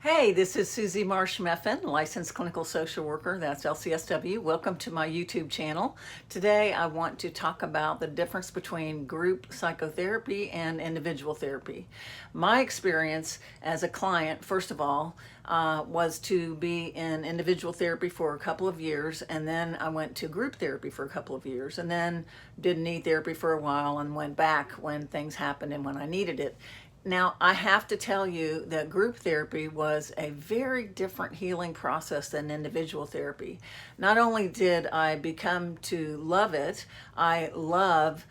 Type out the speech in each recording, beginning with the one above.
Hey, this is Susie Marsh Meffin, licensed clinical social worker. That's LCSW. Welcome to my YouTube channel. Today I want to talk about the difference between group psychotherapy and individual therapy. My experience as a client, first of all, was to be in individual therapy for a couple of years, and then I went to group therapy for a couple of years, and then did need therapy for a while and went back when things happened and when I needed it. Now, I have to tell you that group therapy was a very different healing process than individual therapy. Not only did I become to love it, I love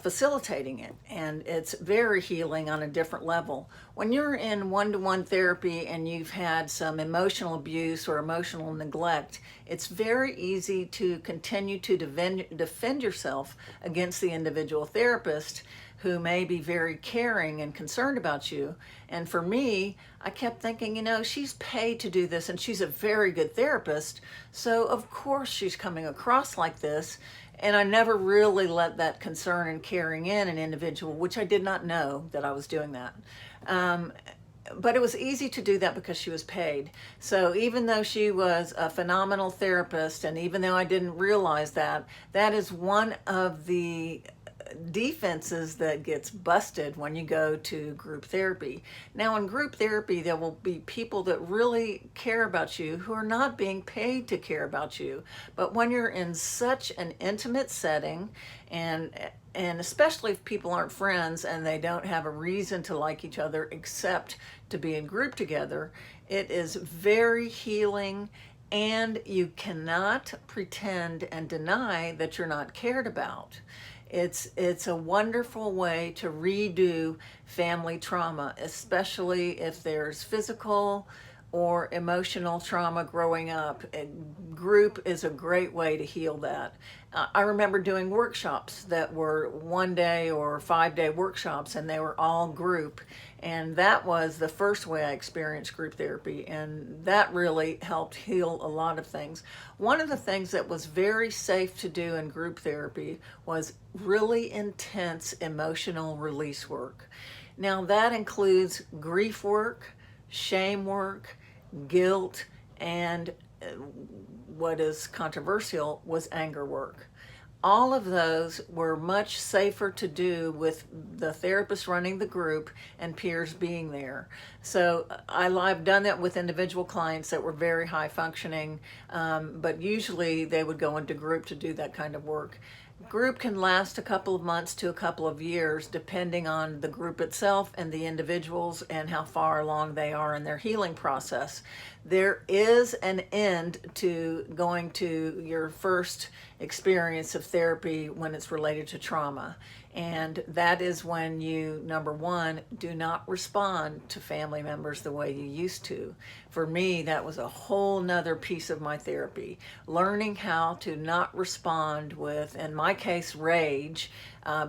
facilitating it, and it's very healing on a different level. When you're in one-to-one therapy and you've had some emotional abuse or emotional neglect, it's very easy to continue to defend yourself against the individual therapist who may be very caring and concerned about you. And for me, I kept thinking, she's paid to do this and she's a very good therapist, so of course she's coming across like this. And I never really let that concern and caring in an individual, which I did not know that I was doing that. But it was easy to do that because she was paid. So even though she was a phenomenal therapist, and even though I didn't realize that, that is one of the defenses that gets busted when you go to group therapy. Now, in group therapy, there will be people that really care about you who are not being paid to care about you. But when you're in such an intimate setting, and especially if people aren't friends and they don't have a reason to like each other except to be in group together, it is very healing. And you cannot pretend and deny that you're not cared about. It's a wonderful way to redo family trauma, especially if there's physical or emotional trauma growing up. A group is a great way to heal that. I remember doing workshops that were 1 day or 5 day workshops, and they were all group. And that was the first way I experienced group therapy, and that really helped heal a lot of things. One of the things that was very safe to do in group therapy was really intense emotional release work. Now, that includes grief work, shame work, guilt, and what is controversial was anger work. All of those were much safer to do with the therapist running the group and peers being there. So I've done that with individual clients that were very high functioning, but usually they would go into group to do that kind of work. Group can last a couple of months to a couple of years depending on the group itself and the individuals and how far along they are in their healing process. There is an end to going to your first experience of therapy when it's related to trauma. And that is when you, number one, do not respond to family members the way you used to. For me, that was a whole nother piece of my therapy. Learning how to not respond with, in my case, rage.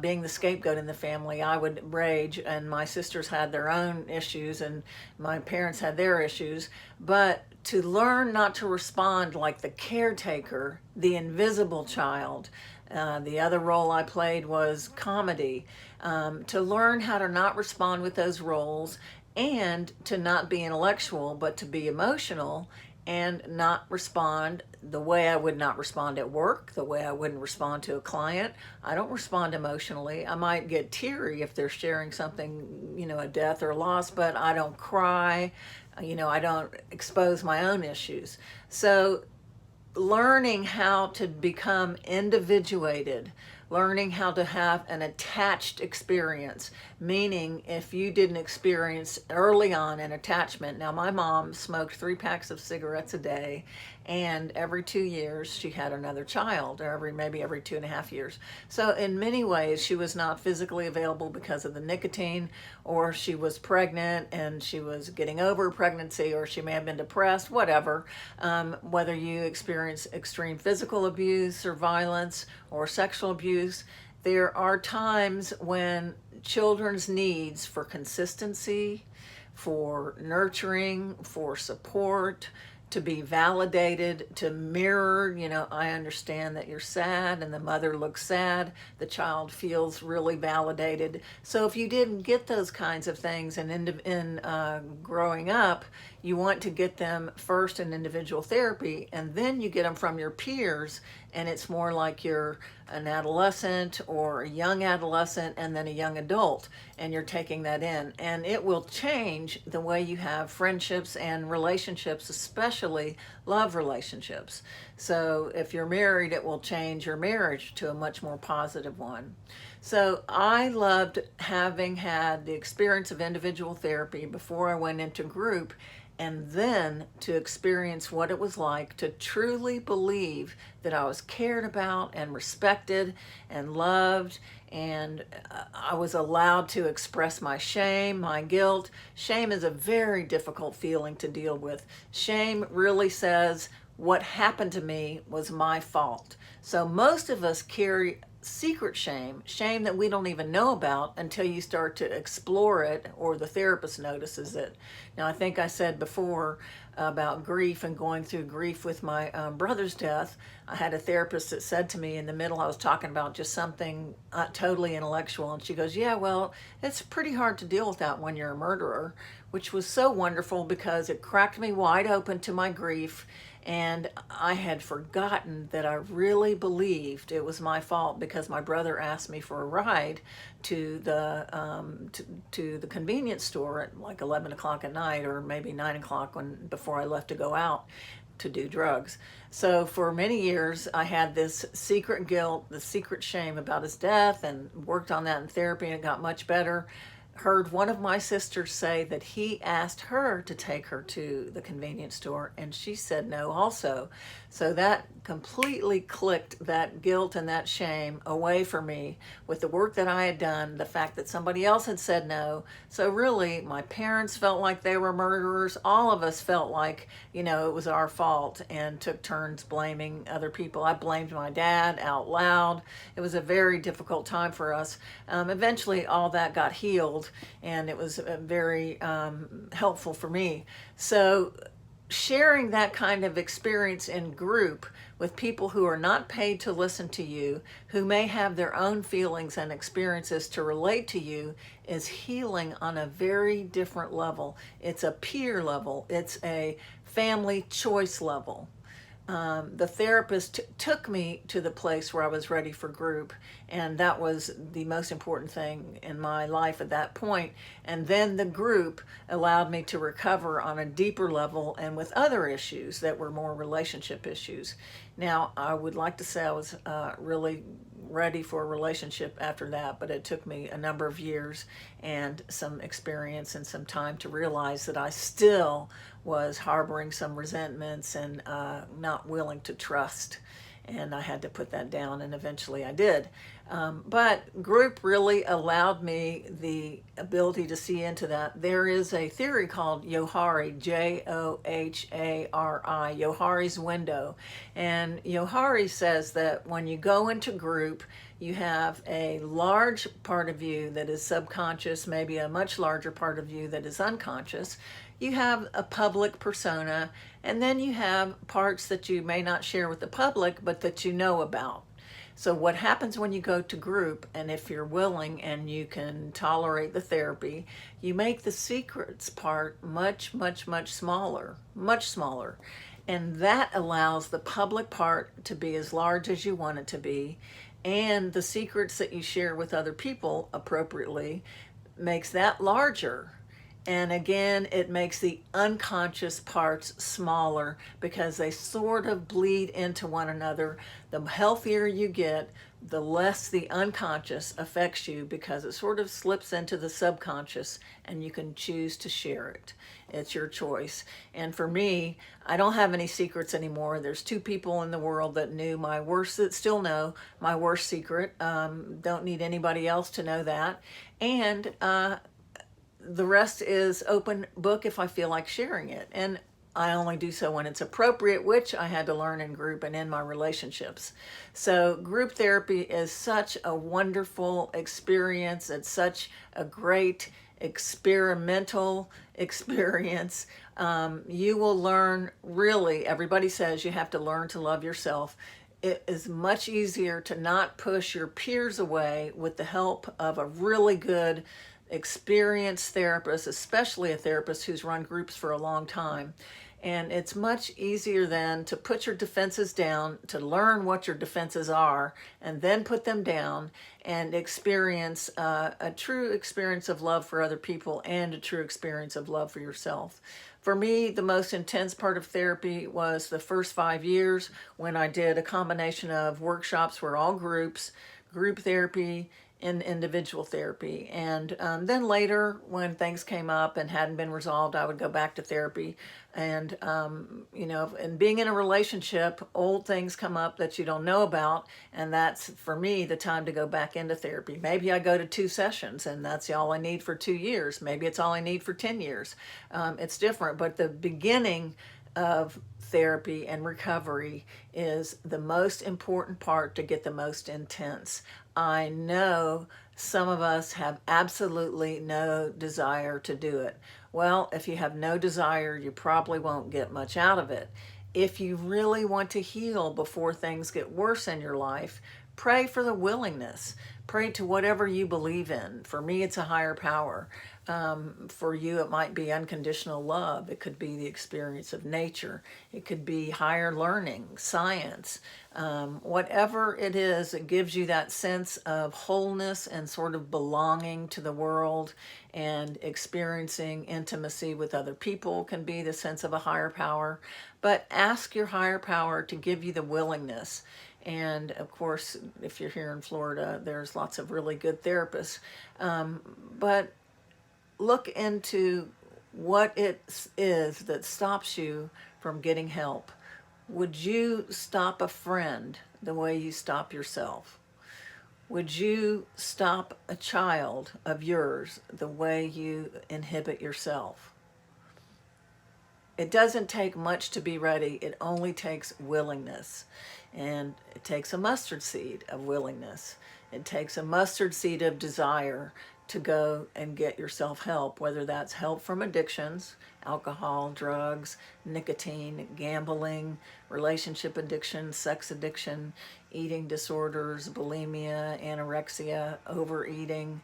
Being the scapegoat in the family, I would rage, and my sisters had their own issues, and my parents had their issues. But to learn not to respond like the caretaker, the invisible child. The other role I played was comedy. To learn how to not respond with those roles and to not be intellectual, but to be emotional and not respond the way I would not respond at work, the way I wouldn't respond to a client. I don't respond emotionally. I might get teary if they're sharing something, a death or loss, but I don't cry. I don't expose my own issues. So learning how to become individuated, learning how to have an attached experience, meaning if you didn't experience early on an attachment. Now, my mom smoked 3 packs of cigarettes a day, and every 2 years she had another child, or maybe every 2.5 years. So in many ways she was not physically available because of the nicotine, or she was pregnant and she was getting over pregnancy, or she may have been depressed, whatever. Whether you experience extreme physical abuse or violence or sexual abuse, there are times when children's needs for consistency, for nurturing, for support, to be validated, to mirror, I understand that you're sad, and the mother looks sad. The child feels really validated. So if you didn't get those kinds of things in growing up, you want to get them first in individual therapy, and then you get them from your peers, and it's more like you're an adolescent or a young adolescent and then a young adult, and you're taking that in. And it will change the way you have friendships and relationships, especially love relationships. So if you're married, it will change your marriage to a much more positive one. So I loved having had the experience of individual therapy before I went into group, and then to experience what it was like to truly believe that I was cared about and respected and loved, and I was allowed to express my shame, my guilt. Shame is a very difficult feeling to deal with. Shame really says what happened to me was my fault. So most of us carry secret shame that we don't even know about until you start to explore it or the therapist notices it. Now, I think I said before about grief and going through grief with my brother's death. I had a therapist that said to me in the middle, I was talking about just something totally intellectual, and she goes, yeah, well, it's pretty hard to deal with that when you're a murderer, which was so wonderful because it cracked me wide open to my grief. And I had forgotten that I really believed it was my fault because my brother asked me for a ride to the convenience store at like 11 o'clock at night, or maybe 9 o'clock before I left to go out to do drugs. So for many years, I had this secret guilt, the secret shame about his death, and worked on that in therapy, and it got much better. Heard one of my sisters say that he asked her to take her to the convenience store, and she said no also. So that completely clicked that guilt and that shame away from me with the work that I had done, the fact that somebody else had said no. So really, my parents felt like they were murderers. All of us felt like, it was our fault, and took turns blaming other people. I blamed my dad out loud. It was a very difficult time for us. Eventually, all that got healed, and it was very helpful for me. So sharing that kind of experience in group with people who are not paid to listen to you, who may have their own feelings and experiences to relate to you, is healing on a very different level. It's a peer level. It's a family choice level. The therapist took me to the place where I was ready for group, and that was the most important thing in my life at that point. And then the group allowed me to recover on a deeper level and with other issues that were more relationship issues. Now, I would like to say I was really ready for a relationship after that, but it took me a number of years and some experience and some time to realize that I still was harboring some resentments and not willing to trust. And I had to put that down, and eventually I did. But group really allowed me the ability to see into that. There is a theory called Johari, Johari, Johari's window. And Johari says that when you go into group, you have a large part of you that is subconscious, maybe a much larger part of you that is unconscious. You have a public persona, and then you have parts that you may not share with the public, but that you know about. So what happens when you go to group, and if you're willing and you can tolerate the therapy, you make the secrets part much, much, much smaller, much smaller. And that allows the public part to be as large as you want it to be. And the secrets that you share with other people appropriately makes that larger. And again, it makes the unconscious parts smaller because they sort of bleed into one another. The healthier you get, the less the unconscious affects you because it sort of slips into the subconscious, and you can choose to share it. It's your choice. And for me, I don't have any secrets anymore. There's 2 people in the world that knew my worst, that still know my worst secret. Don't need anybody else to know that. And the rest is open book if I feel like sharing it. And I only do so when it's appropriate, which I had to learn in group and in my relationships. So group therapy is such a wonderful experience. It's such a great experimental experience. You will learn, really, everybody says you have to learn to love yourself. It is much easier to not push your peers away with the help of a really good experienced therapist, especially a therapist who's run groups for a long time. And it's much easier then to put your defenses down, to learn what your defenses are, and then put them down and experience a true experience of love for other people and a true experience of love for yourself. For me, the most intense part of therapy was the first 5 years when I did a combination of workshops where all groups, group therapy, in individual therapy. And then later, when things came up and hadn't been resolved, I would go back to therapy. And, and being in a relationship, old things come up that you don't know about. And that's, for me, the time to go back into therapy. Maybe I go to 2 sessions and that's all I need for 2 years. Maybe it's all I need for 10 years. It's different. But the beginning of therapy and recovery is the most important part to get the most intense. I know some of us have absolutely no desire to do it. Well, if you have no desire, you probably won't get much out of it. If you really want to heal before things get worse in your life, pray for the willingness. Pray to whatever you believe in. For me, it's a higher power. For you, it might be unconditional love. It could be the experience of nature. It could be higher learning, science. Whatever it is, it gives you that sense of wholeness and sort of belonging to the world, and experiencing intimacy with other people can be the sense of a higher power. But ask your higher power to give you the willingness. And of course, if you're here in Florida, there's lots of really good therapists. But look into what it is that stops you from getting help. Would you stop a friend the way you stop yourself? Would you stop a child of yours the way you inhibit yourself? It doesn't take much to be ready. It only takes willingness. And it takes a mustard seed of willingness. It takes a mustard seed of desire to go and get yourself help, whether that's help from addictions, alcohol, drugs, nicotine, gambling, relationship addiction, sex addiction, eating disorders, bulimia, anorexia, overeating.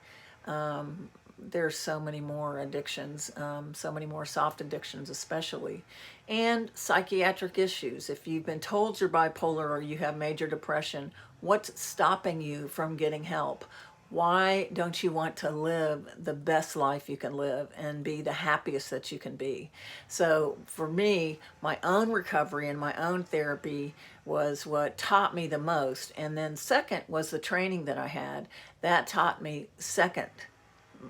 There's so many more addictions, so many more soft addictions especially, and psychiatric issues. If you've been told you're bipolar or you have major depression, what's stopping you from getting help? Why don't you want to live the best life you can live and be the happiest that you can be? So for me, my own recovery and my own therapy was what taught me the most. And then second was the training that I had. That taught me second.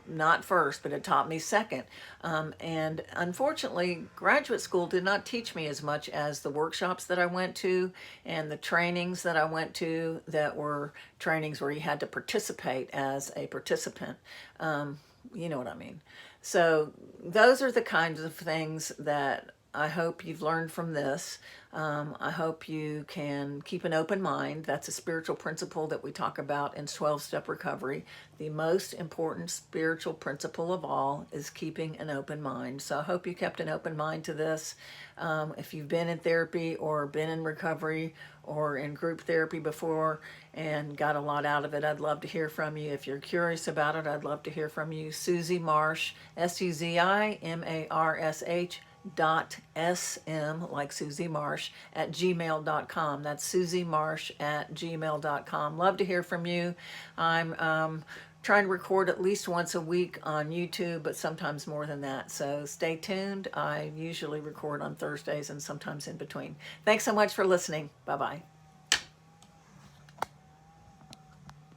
Not first, but it taught me second. And unfortunately, graduate school did not teach me as much as the workshops that I went to and the trainings that I went to, that were trainings where you had to participate as a participant. You know what I mean? So those are the kinds of things that I hope you've learned from this. I hope you can keep an open mind. That's a spiritual principle that we talk about in 12-step recovery. The most important spiritual principle of all is keeping an open mind. So I hope you kept an open mind to this. If you've been in therapy or been in recovery or in group therapy before and got a lot out of it, I'd love to hear from you. If you're curious about it, I'd love to hear from you. Susie Marsh, SUZIMARSH .sm, like Susie Marsh, at gmail.com. That's Susie Marsh at gmail.com. Love to hear from you. I'm trying to record at least once a week on YouTube, but sometimes more than that. So stay tuned. I usually record on Thursdays and sometimes in between. Thanks so much for listening. Bye-bye.